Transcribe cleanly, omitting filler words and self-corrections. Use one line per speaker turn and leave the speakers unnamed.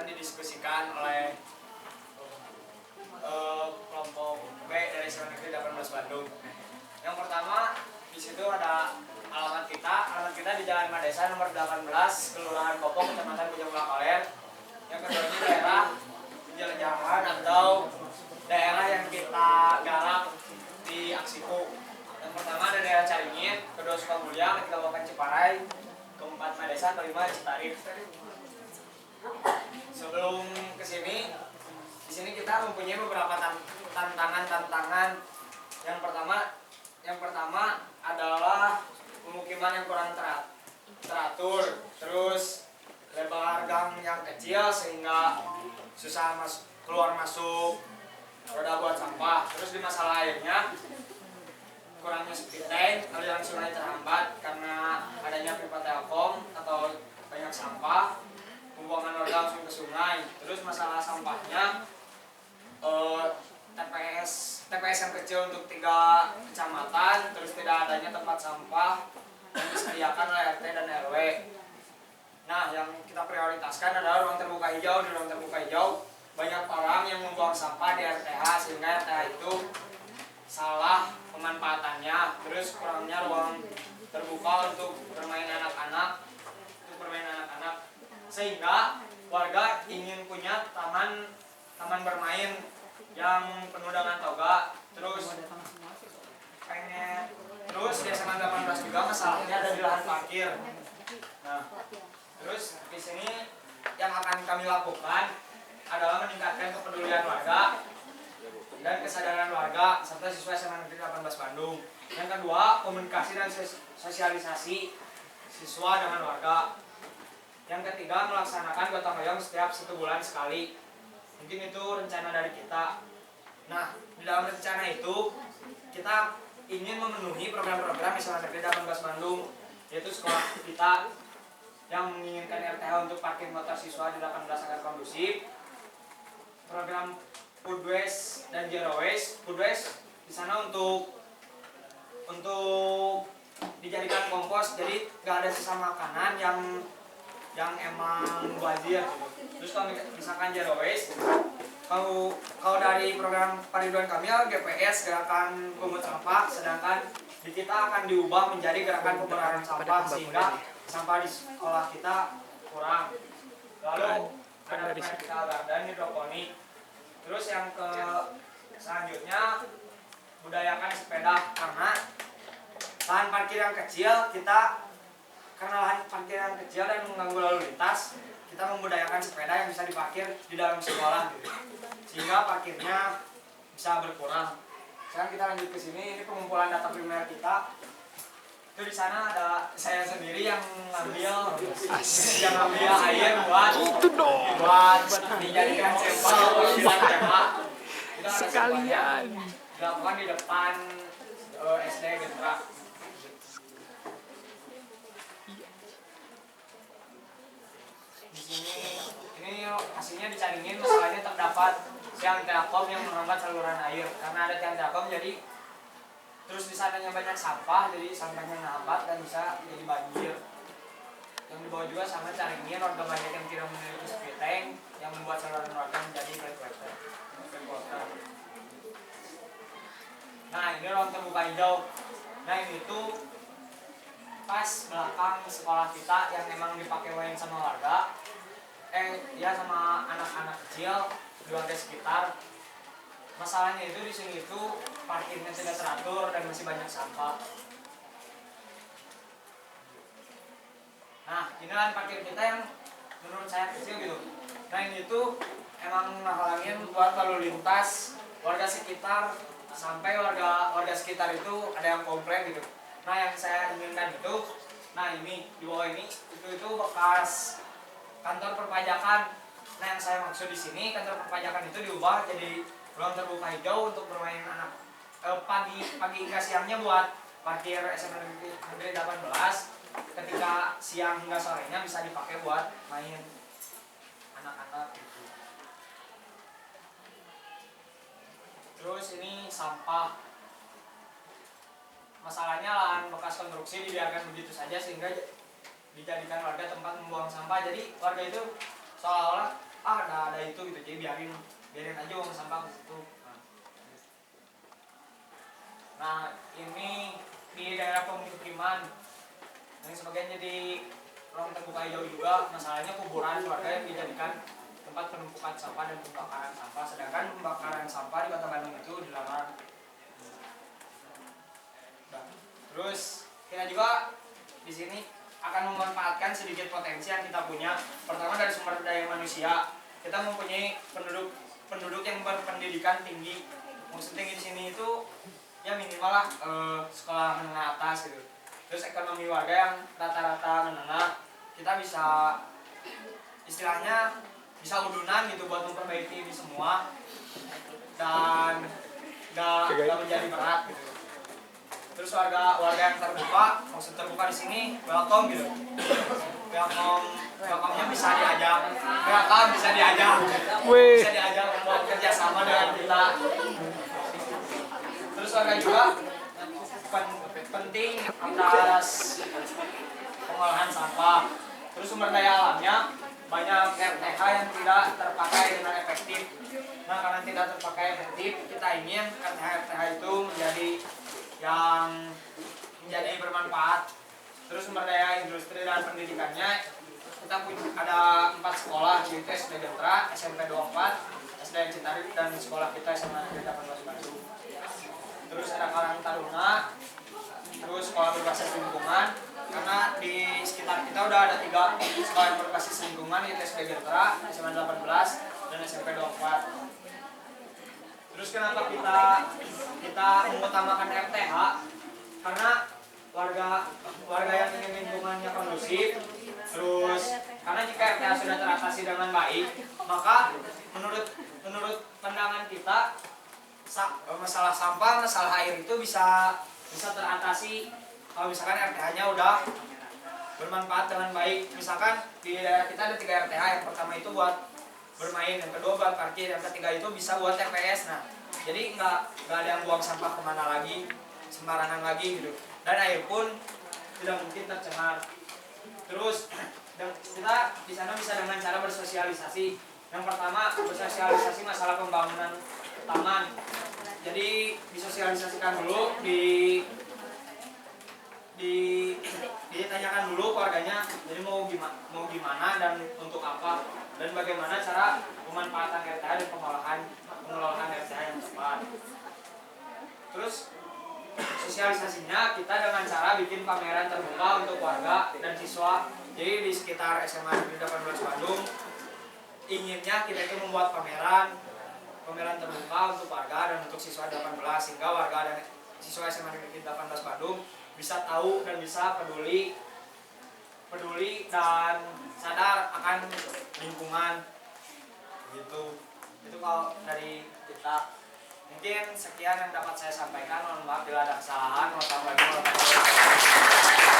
akan didiskusikan oleh kelompok B dari SMA Negeri 18 Bandung. Yang pertama, di situ ada alamat kita. Alamat kita di Jalan Madesa nomor 18, Kelurahan Kopong, Kecamatan Bojong Kalen. Yang kedua ini daerah Jelajahan atau daerah yang kita garap di Aksiku. Yang pertama ada daerah Caringin, kedua Sukamulya, ketiga Bapak Ciparai, keempat Madesa, kelima Citarik. Sebelum kesini, di sini kita mempunyai beberapa tantangan. Yang pertama adalah pemukiman yang kurang teratur, terus lebar gang yang kecil sehingga susah keluar masuk roda buat sampah. Terus di masalah airnya, kurangnya septic tank, aliran sungai terhambat karena adanya pipa telkom atau banyak sampah, pembuangan warga langsung ke sungai. Terus masalah sampahnya, TPS yang kecil untuk 3 kecamatan, terus tidak adanya tempat sampah yang disediakan oleh RT dan RW. Nah, yang kita prioritaskan adalah ruang terbuka hijau. Di ruang terbuka hijau banyak orang yang membuang sampah di RTH sehingga RTH itu salah pemanfaatannya. Terus kurangnya ruang terbuka untuk bermain anak-anak, sehingga warga ingin punya taman bermain yang penuh dengan toga. Terus di SMA 18 juga masalahnya ada di lahan parkir. Nah, terus di sini yang akan kami lakukan adalah meningkatkan kepedulian warga dan kesadaran warga serta siswa SMA Negeri 18 Bandung. Yang kedua, komunikasi dan sosialisasi siswa dengan warga. Yang ketiga, melaksanakan gotong royong setiap 1 bulan sekali. Mungkin itu rencana dari kita. Nah, di dalam rencana itu kita ingin memenuhi program-program SMA Negeri 18 Bandung, yaitu sekolah kita yang menginginkan RTH untuk parkir motor siswa di 18 agar kondusif. Program food waste dan zero waste. Food waste di sana untuk dijadikan kompos, jadi nggak ada sisa makanan yang emang mubazir gitu. Terus kalau misalkan zero waste, kalau dari program Pariduan kami GPS gerakan pungut sampah, sedangkan di kita akan diubah menjadi gerakan pemberantasan sampah sehingga sampah di sekolah kita kurang. Lalu ada vertical garden, hidroponik. Terus yang selanjutnya budayakan sepeda, karena lahan parkir yang kecil dan mengganggu lalu lintas, kita membudayakan sepeda yang bisa diparkir di dalam sekolah gitu, sehingga parkirnya bisa berkurang. Sekarang kita lanjut ke sini. Ini pengumpulan data primer kita. Itu di sana ada saya sendiri yang ngambil air buat dijadikan sampel buat tembak. Sekalian dilakukan di depan SD Gendra. Di sini ini hasilnya di Caringin, masalahnya terdapat tiang telkom yang menghambat saluran air. Karena ada tiang telkom, jadi terus di sananya banyak sampah, jadi sampahnya menghambat dan bisa jadi banjir. Yang di bawah juga sama Caringin, warga banyak yang tidak memiliki septic tank yang membuat saluran warga menjadi fresh water. Nah, ini ruang terbuka hijau. Nah, ini tuh pas belakang sekolah kita yang emang dipakai main sama warga, sama anak-anak kecil di warga sekitar. Masalahnya itu di sini itu parkirnya tidak teratur dan masih banyak sampah. Nah, ini kan parkir kita yang menurut saya kecil gitu. Nah, ini tuh emang menghalangin buat lalu lintas warga sekitar, sampai warga sekitar itu ada yang komplain gitu. Nah, yang saya inginkan itu, nah ini di bawah ini itu bekas kantor perpajakan. Nah, yang saya maksud di sini kantor perpajakan itu diubah jadi ruang terbuka hijau untuk bermain anak. Pagi hingga siangnya buat parkir SMA Negeri 18. Ketika siang hingga sorenya bisa dipakai buat main anak-anak gitu. Terus ini sampah. Masalahnya lahan bekas konstruksi dibiarkan begitu saja sehingga dijadikan warga tempat membuang sampah. Jadi warga itu seolah-olah ada itu gitu, jadi biarin aja buang sampah ke situ. Nah ini di daerah pemukiman yang sebagian jadi ruang terbuka hijau juga. Masalahnya kuburan warga yang dijadikan tempat penumpukan sampah dan pembakaran sampah, sedangkan pembakaran sampah di Kota Bandung itu dilarang. Terus kita juga di sini akan memanfaatkan sedikit potensi yang kita punya. Pertama dari sumber daya manusia, kita mempunyai penduduk yang berpendidikan tinggi. Maksud tinggi di sini itu ya minimal lah sekolah menengah atas gitu. Terus ekonomi warga yang rata-rata menengah, kita bisa istilahnya bisa udunan gitu buat memperbaiki ini semua dan nggak menjadi berat gitu. Terus warga yang terbuka, maksud terbuka di sini welcome gitu. Welcome-nya bisa diajak, bisa diajak buat kerjasama dengan kita. Terus warga juga penting atas pengolahan sampah. Terus sumber daya alamnya banyak RTH yang tidak terpakai dengan efektif. Nah karena tidak terpakai efektif, kita ingin RTH itu menjadi bermanfaat. Terus sumber daya industri dan pendidikannya, kita punya ada 4 sekolah, yaitu SD Gentra, SMP 24, SD Citarik, dan sekolah kita SMA Negeri 18 Bandung. Terus ada Karang Taruna, terus sekolah berbasis lingkungan, karena di sekitar kita udah ada 3 sekolah yang berbasis lingkungan, yaitu SD Gentra, SMA 18, dan SMP 24. Terus kenapa kita mengutamakan RTH? Karena warga yang ingin lingkungannya kondusif, terus karena jika RTH sudah teratasi dengan baik, maka menurut pandangan kita masalah sampah, masalah air itu bisa teratasi kalau misalkan RTH-nya udah bermanfaat dengan baik. Misalkan di daerah kita ada 3 RTH, yang pertama itu buat bermain, yang kedua buat parkir, yang ketiga itu bisa buat TPS. Nah jadi nggak ada yang buang sampah kemana lagi, sembarangan lagi gitu, dan air pun tidak mungkin tercemar. Terus kita di sana bisa dengan cara bersosialisasi. Yang pertama bersosialisasi masalah pembangunan taman. Jadi disosialisasikan dulu, ditanyakan dulu keluarganya, jadi mau gimana dan untuk apa, dan bagaimana cara pemanfaatan RTH dan pengelolaan RTH yang tepat. Terus sosialisasinya kita dengan cara bikin pameran terbuka untuk warga dan siswa. Jadi di sekitar SMA Negeri 18 Bandung inginnya kita itu membuat pameran terbuka untuk warga dan untuk siswa 18, sehingga warga dan siswa SMA Negeri 18 Bandung bisa tahu dan bisa peduli dan sadar akan lingkungan gitu. Itu kalau dari kita. Mungkin sekian yang dapat saya sampaikan. Mohon maaf bila ada kesalahan. Wassalamualaikum warahmatullahi wabarakatuh.